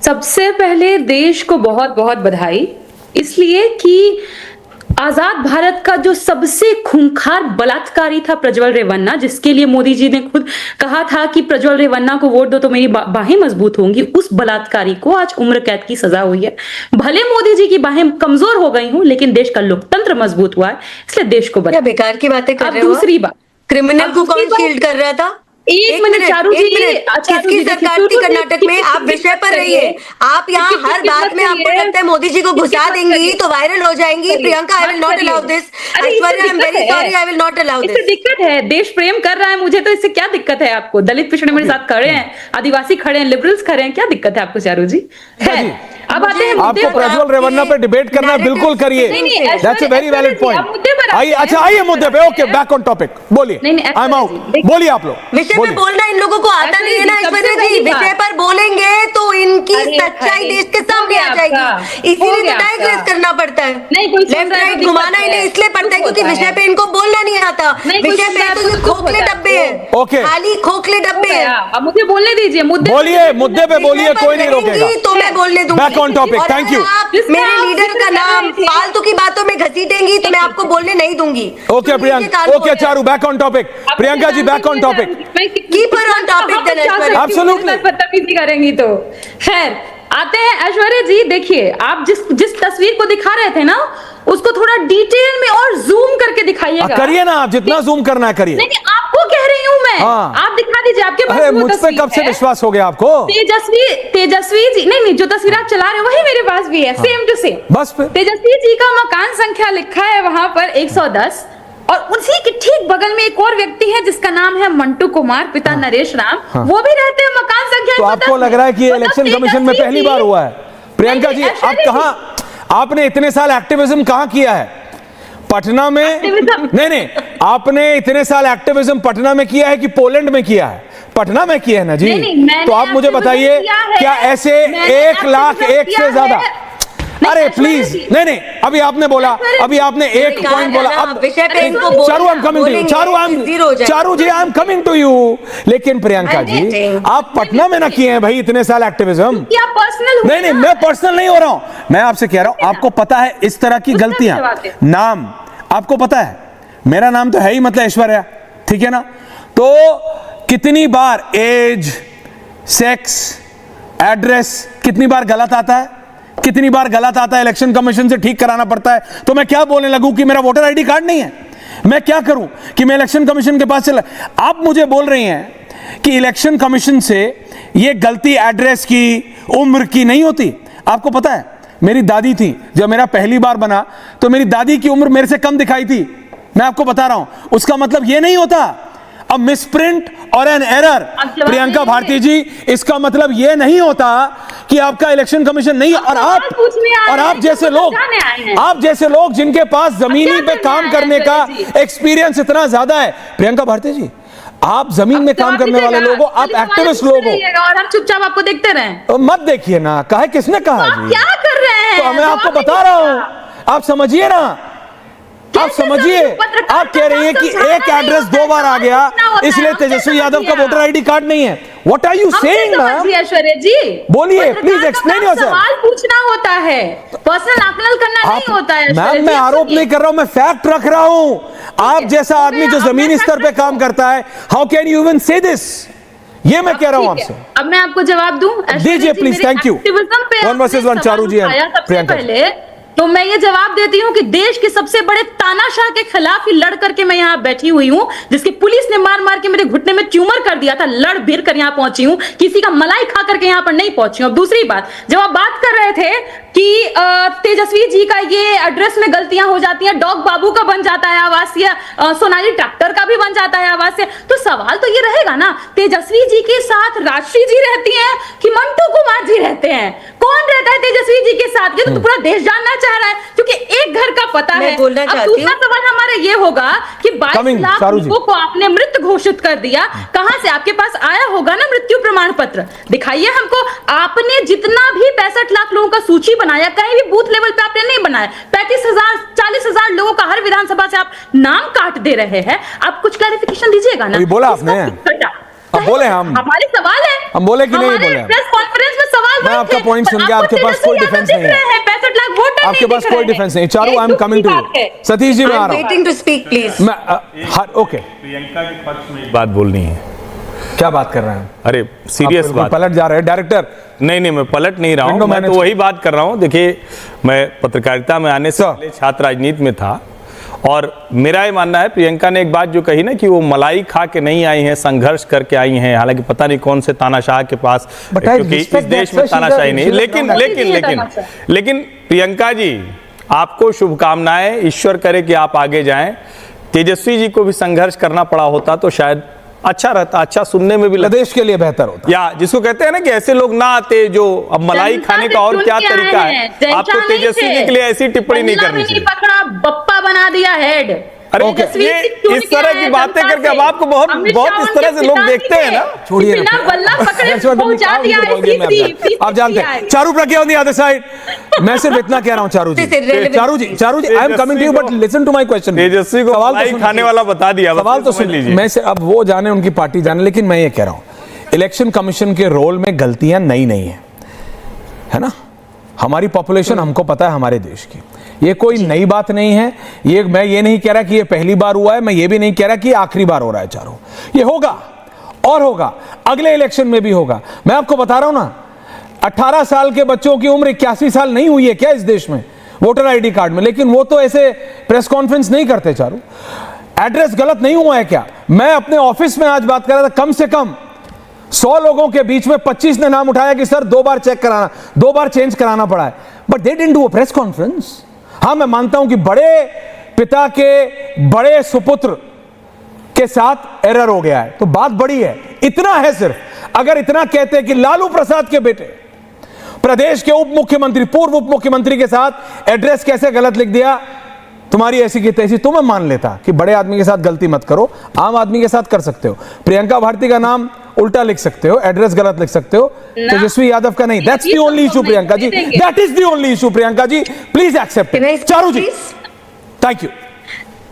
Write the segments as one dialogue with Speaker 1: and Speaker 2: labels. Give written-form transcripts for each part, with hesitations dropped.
Speaker 1: सबसे पहले देश को बहुत बहुत बधाई, इसलिए कि आजाद भारत का जो सबसे खूंखार बलात्कारी था प्रज्वल रेवन्ना, जिसके लिए मोदी जी ने खुद कहा था कि प्रज्वल रेवन्ना को वोट दो तो मेरी बाहें मजबूत होंगी, उस बलात्कारी को आज उम्र कैद की सजा हुई है। भले मोदी जी की बाहें कमजोर हो गई हूं, लेकिन देश का लोकतंत्र मजबूत हुआ है, इसलिए देश को
Speaker 2: क्या बेकार की बातें कर रहे हो?
Speaker 1: दूसरी बात,
Speaker 2: क्रिमिनल को कौन शील्ड कर रहा था?
Speaker 1: एक मिनट चारू जी,
Speaker 2: किसकी सरकार थी कर्नाटक में? आप विषय पर रहिए। आप यहाँ हर बात में आपको लगता है मोदी जी को घुसा देंगी तो वायरल हो जाएंगी। Priyanka, I will not allow this. Aishwarya, I am very sorry, I will not allow this.
Speaker 1: दिक्कत है, देश प्रेम कर रहा है मुझे, तो इससे क्या दिक्कत है आपको? दलित पिछड़े मेरे साथ खड़े हैं, आदिवासी खड़े हैं, लिबरल्स खड़े हैं, क्या दिक्कत है आपको चारू जी? है अब आते हैं
Speaker 3: आपको प्रज्वल रेवन्ना पे डिबेट करना बिल्कुल करिए, that's a very valid point. आइए, अच्छा आइए मुद्दे पे, ओके बैक ऑन टॉपिक, बोलिए। आई एम आउट, बोलिए आप लोग।
Speaker 2: विषय पे बोलना इन लोगों को आता नहीं है ना ऐश्वर्या जी। विषय पर बोलेंगे तो इनकी सच्चाई देश के सामने आ जाएगी, इसीलिए तो डाइग्रेस करना पड़ता है, लेफ्ट राइट घुमाना इन्हें इसलिए पड़ता है क्योंकि विषय पे इनको बोलना नहीं आता। विषय पे तो ये खोखले डब्बे हैं, खाली खोखले डब्बे हैं।
Speaker 1: मुझे बोलने दीजिए,
Speaker 3: बोलिए, मुद्दे पे बोलिए, कोई नहीं रोकेगा।
Speaker 2: तो मैं बोलने दूंगी।
Speaker 3: Back on topic, thank you.
Speaker 2: मेरे लीडर का नाम फालतू की बातों में घसीटेंगी तो मैं आपको बोलने नहीं दूंगी।
Speaker 3: Okay Priyanka, okay Charu, back on topic. Priyanka ji back on topic,
Speaker 2: keep her on topic then Aishwarya.
Speaker 3: Absolutely
Speaker 1: बदतमीजी करेंगी तो खैर आते हैं। ऐश्वर्या जी देखिए, आप जिस तस्वीर को दिखा रहे थे ना, उसको थोड़ा डिटेल में और जूम करके दिखाइएगा।
Speaker 3: करिए ना, आप जितना जूम करना है करिए।
Speaker 1: नहीं, आपको कह रही हूं मैं। आप दिखा दीजिए, आपके पास
Speaker 3: अरे मुझ पे कब से विश्वास हो गया आपको?
Speaker 1: तेजस्वी जी, नहीं जो तस्वीर आप चला रहे हो वही मेरे पास भी है, सेम टू सेम।
Speaker 3: बस पे
Speaker 1: तेजस्वी जी का मकान संख्या लिखा है वहां पर 110, और उसी के ठीक बगल में एक और व्यक्ति है जिसका नाम है मंटू कुमार, पिता नरेश राम, वो भी रहते हैं मकान संख्या।
Speaker 3: तो आपको लग रहा है कि इलेक्शन कमीशन में पहली बार हुआ है? प्रियंका जी, आप कहाँ, आपने इतने साल एक्टिविज्म कहाँ किया है? पटना में? नहीं, आपने इतने साल एक्टिविज्म पटना में किया है कि पोलैंड में किया है? पटना में किया है ना जी। तो आप मुझे बताइए, क्या ऐसे 1 लाख 1 से ज्यादा? अरे प्लीज, नहीं, अभी आपने बोला, अभी आपने एक पॉइंट बोला। अब Charu, I am coming to you. Charu ji, I am coming to you. लेकिन प्रियंका जी, आप पटना में ना किए हैं भाई इतने साल एक्टिविज्म। नहीं, मैं पर्सनल नहीं हो रहा हूं, मैं आपसे कह रहा हूं, आपको पता है इस तरह की गलतियां, नाम आपको पता है, मेरा नाम तो है ही मतलब ऐश्वर्या, ठीक है ना? तो कितनी बार एज, सेक्स, एड्रेस कितनी बार गलत आता है, कितनी बार गलत आता है, इलेक्शन कमीशन से ठीक कराना पड़ता है। तो मैं क्या बोलने लगूं कि मेरा वोटर आईडी कार्ड नहीं है? मैं क्या करूं कि मैं इलेक्शन कमीशन के पास चला? आप मुझे बोल रही हैं कि इलेक्शन कमीशन से ये गलती एड्रेस की, उम्र की नहीं होती। आपको पता है, मेरी दादी थी, जब मेरा पहली बार बना तो मेरी दादी की उम्र मेरे से कम दिखाई थी। मैं आपको बता रहा हूं, उसका मतलब ये नहीं होता अब मिसप्रिंट और एन एरर। प्रियंका भारती जी, इसका मतलब यह नहीं होता कि आपका इलेक्शन कमीशन नहीं। और आप जैसे लोग जिनके पास जमीनी पे काम करने का एक्सपीरियंस इतना ज्यादा है, प्रियंका भारती जी, आप जमीन में काम करने वाले लोग हो, आप एक्टिविस्ट लोग हो,
Speaker 1: और हम चुपचाप आपको देखते रहे।
Speaker 3: मत देखिए ना, कहा किसने कहा जी?
Speaker 1: क्या कर रहे हैं?
Speaker 3: तो मैं आपको बता रहा हूं, आप समझिए ना, आप समझिए। आप कह रही हैं कि एक एड्रेस 2 बार आ गया, इसलिए तेजस्वी यादव का वोटर आईडी कार्ड नहीं है। What are you saying ma'am?
Speaker 1: Aishwarya ji
Speaker 3: बोलिए, प्लीज एक्सप्लेन योरसेल्फ।
Speaker 1: सवाल पूछना होता है, पर्सनल आकलन करना नहीं होता है।
Speaker 3: मैम, मैं आरोप नहीं कर रहा हूं, मैं फैक्ट रख रहा हूं। आप जैसा आदमी जो जमीनी स्तर पे काम करता है, हाउ कैन यू इवन से दिस? ये मैं कह रहा हूं आपसे।
Speaker 1: अब मैं आपको जवाब दूं?
Speaker 3: दीजिए please, thank you. 1 versus 1 Charu ji हैं।
Speaker 1: प्रियंका, तो मैं ये जवाब देती हूँ कि देश के सबसे बड़े तानाशाह के खिलाफ ही लड़ करके मैं यहाँ बैठी हुई हूँ, जिसकी पुलिस ने मार मार के मेरे घुटने में ट्यूमर कर दिया था, लड़ भिड़ कर यहाँ पहुंची हूँ, किसी का मलाई खा करके यहाँ पर नहीं पहुंची हूँ। अब दूसरी बात, जब आप बात कर रहे थे कि तेजस्वी जी का ये एड्रेस में गलतियां हो जाती हैं, डॉग बाबू का बन जाता है आवासीय, सोनाली ट्रैक्टर का भी बन जाता है आवासीय, तो सवाल तो ये रहेगा ना, तेजस्वी जी के साथ राजश्री जी रहती हैं कि मंटू कुमार जी रहते हैं? कौन रहता है तेजस्वी जी के साथ? ये तो पूरा देश जानना चाह रहा है, क्योंकि एक घर का पता है। अब दूसरा सवाल हमारा ये होगा कि 22 लाख लोगों को आपने मृत घोषित कर दिया, कहां से आपके पास आया होगा ना मृत्यु प्रमाण पत्र? दिखाइए हमको। आपने जितना भी 65 लाख लोगों का सूची बनाया, कहीं भी बूथ लेवल पे आपने नहीं बनाया। 35,000 40,000 लोगों का हर विधानसभा से आप नाम काट दे रहे हैं। आप कुछ क्लैरिफिकेशन दीजिएगा ना।
Speaker 3: बोला आपने, अब बोले हम
Speaker 1: हमारे सवाल है,
Speaker 3: हम बोले कि नहीं बोले?
Speaker 1: प्रेस कॉन्फ्रेंस में सवाल
Speaker 3: मैं आपका पॉइंट सुन गया, आपके पास कोई डिफेंस नहीं है,
Speaker 1: 65 लाख वोट
Speaker 3: आपके पास कोई डिफेंस नहीं। Charu, I am coming to you. Satish ji, मैं आ रहा हूं।
Speaker 2: Waiting to speak please.
Speaker 3: मैं ओके,
Speaker 4: प्रियंका के पक्ष में एक बात बोलनी है।
Speaker 3: क्या बात कर रहे हैं?
Speaker 4: अरे सीरियस बात,
Speaker 3: पलट जा रहे हैं डायरेक्टर।
Speaker 4: नहीं, मैं पलट नहीं रहा हूं, मैं तो वही बात कर रहा हूं। देखिए, मैं पत्रकारिता में आने से पहले छात्र राजनीति में था, और मेरा ये मानना है, प्रियंका ने एक बात जो कही ना कि वो मलाई खा के नहीं आई हैं, संघर्ष करके आई हैं, हालांकि पता नहीं कौन से तानाशाह के पास, क्योंकि इस देश में तानाशाही नहीं। लेकिन प्रियंका जी, आपको शुभकामनाएं, ईश्वर करे कि आप आगे जाएं। तेजस्वी जी को भी संघर्ष करना पड़ा होता तो शायद अच्छा रहता, अच्छा सुनने में भी
Speaker 3: देश के लिए बेहतर होता।
Speaker 4: या जिसको कहते हैं ना कि ऐसे लोग ना आते जो अब मलाई खाने का और क्या तरीका है। आपको तेजस्वी जी के लिए ऐसी टिप्पणी नहीं करनी चाहिए।
Speaker 1: पकड़ा, बप्पा बना दिया हेड।
Speaker 4: अरे ये इस तरह की बातें करके अब आपको बहुत इस तरह से लोग देखते हैं ना।
Speaker 3: छोड़िए,
Speaker 1: बिना बल्ला पकड़े पहुंचा दिया है।
Speaker 3: आप जानते हैं Charu Pragya on the other side. मैं सिर्फ इतना कह रहा हूं Charu ji, I am coming to you, but listen to my question.
Speaker 4: Tejashwi को मलाई खाने वाला बता दिया,
Speaker 3: सवाल तो सुन लीजिए। मैं से अब वो जाने, उनकी पार्टी जाने, लेकिन मैं ये कह रहा हूं, इलेक्शन कमीशन के रोल में गलतियां नहीं है ना। हमारी पॉपुलेशन हमको पता है हमारे देश की, ये कोई नई बात नहीं है। ये मैं ये नहीं कह रहा कि ये पहली बार हुआ है, मैं ये भी नहीं कह रहा कि आखिरी बार हो रहा है। चारों ये होगा और होगा, अगले इलेक्शन में भी होगा। मैं आपको बता रहा हूं ना, 18 साल के बच्चों की उम्र 81 साल नहीं हुई है क्या इस देश में वोटर आईडी कार्ड में? लेकिन वो तो ऐसे प्रेस कॉन्फ्रेंस नहीं करते। चारों, एड्रेस गलत नहीं हुआ है क्या? मैं अपने ऑफिस में आज बात कर रहा था, कम से कम 100 लोगों के बीच में 25 ने नाम उठाया कि सर 2 बार चेक कराना, 2 बार चेंज कराना पड़ा है, but they didn't do a press conference. हां, मैं मानता हूं कि बड़े पिता के बड़े सुपुत्र के साथ एरर हो गया है, तो बात बड़ी है, इतना है सिर्फ। अगर इतना कहते कि लालू प्रसाद के बेटे प्रदेश के उप मुख्यमंत्री, पूर्व उप मुख्यमंत्री के साथ एड्रेस कैसे गलत लिख दिया, तुम्हारी ऐसी की तैसी, तो मैं मान लेता कि बड़े आदमी के साथ गलती मत करो, आम आदमी के साथ कर सकते हो। प्रियंका भारती का नाम उल्टा लिख सकते हो, एड्रेस गलत लिख सकते हो, तेजस्वी यादव का नहीं। That's the only issue Priyanka ji, that is the only issue Priyanka ji, please accept. Charu ji, thank you.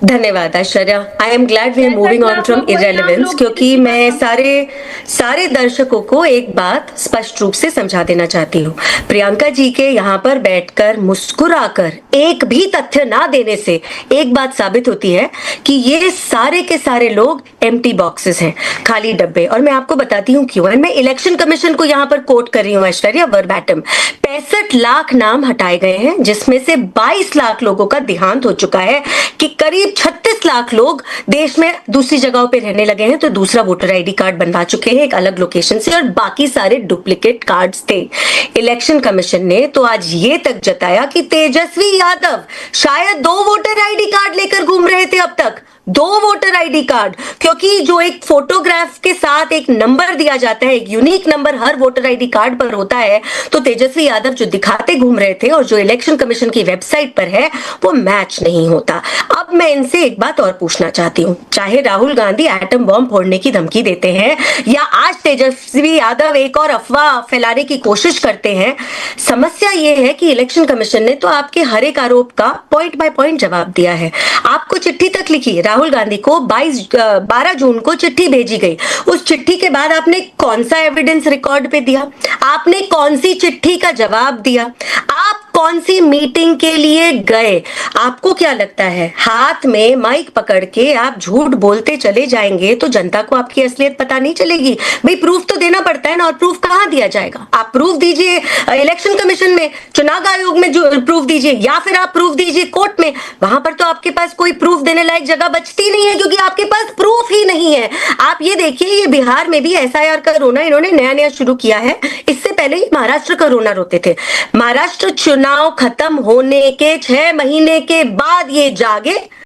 Speaker 2: धन्यवाद आश्चर्या। I am glad we are moving on from irrelevance, क्योंकि मैं सारे दर्शकों को एक बात स्पष्ट रूप से समझा देना चाहती हूँ। प्रियंका जी के यहाँ पर बैठकर मुस्कुराकर एक भी तथ्य ना देने से एक बात साबित होती है कि ये सारे के सारे लोग एम्प्टी बॉक्सेस हैं, खाली डब्बे। और मैं आपको बताती हूँ क्यों। मैं इलेक्शन कमीशन को यहाँ पर कोट कर रही हूँ ऐश्वर्या, वर्बैटम। 65 लाख नाम हटाए गए हैं, जिसमें से 22 लाख लोगों का देहांत हो चुका है, कि करीब 36 लाख लोग देश में दूसरी जगहों पे रहने लगे हैं, तो दूसरा वोटर आईडी कार्ड बनवा चुके हैं एक अलग लोकेशन से, और बाकी सारे डुप्लीकेट कार्ड्स थे। इलेक्शन कमीशन ने तो आज ये तक जताया कि तेजस्वी यादव शायद 2 वोटर आईडी कार्ड लेकर घूम रहे थे अब तक, 2 वोटर आईडी कार्ड, क्योंकि जो एक फोटोग्राफ के साथ एक नंबर दिया जाता है, एक यूनिक नंबर हर वोटर आईडी कार्ड पर होता है, तो तेजस्वी यादव जो दिखाते घूम रहे थे और जो इलेक्शन कमीशन की वेबसाइट पर है वो मैच नहीं होता। अब मैं इनसे एक बात और पूछना चाहती हूँ, चाहे राहुल गांधी एटम बॉम्ब फोड़ने की धमकी देते हैं या आज तेजस्वी यादव एक और अफवाह फैलाने की कोशिश करते हैं, समस्या ये है कि इलेक्शन कमीशन ने तो आपके हर एक आरोप का पॉइंट बाय पॉइंट जवाब दिया है। आपको चिट्ठी तक लिखी, राहुल गांधी को 12 जून को चिट्ठी भेजी गई। उस चिट्ठी के बाद आपने कौन सा एविडेंस रिकॉर्ड पे दिया? आपने कौन सी चिट्ठी का जवाब दिया? आप कौन सी मीटिंग के लिए गए? आपको क्या लगता है हाथ में माइक पकड़ के आप झूठ बोलते चले जाएंगे तो जनता को आपकी असलियत पता नहीं चलेगी? भाई प्रूफ तो देना पड़ता है ना, और प्रूफ कहाँ दिया जाएगा? आप प्रूफ दीजिए इलेक्शन कमीशन में, चुनाव आयोग में जो प्रूफ दीजिए, या फिर आप प्रूफ दीजिए कोर्ट में। वहां पर तो आपके पास कोई प्रूफ देने लायक जगह बचती नहीं है, क्योंकि आपके पास प्रूफ ही नहीं है। आप ये देखिए, ये बिहार में भी SIR का रोना इन्होंने नया शुरू किया है। इससे पहले ही महाराष्ट्र का रोना रोते थे। महाराष्ट्र चुनाव खत्म होने के 6 महीने के बाद ये जागे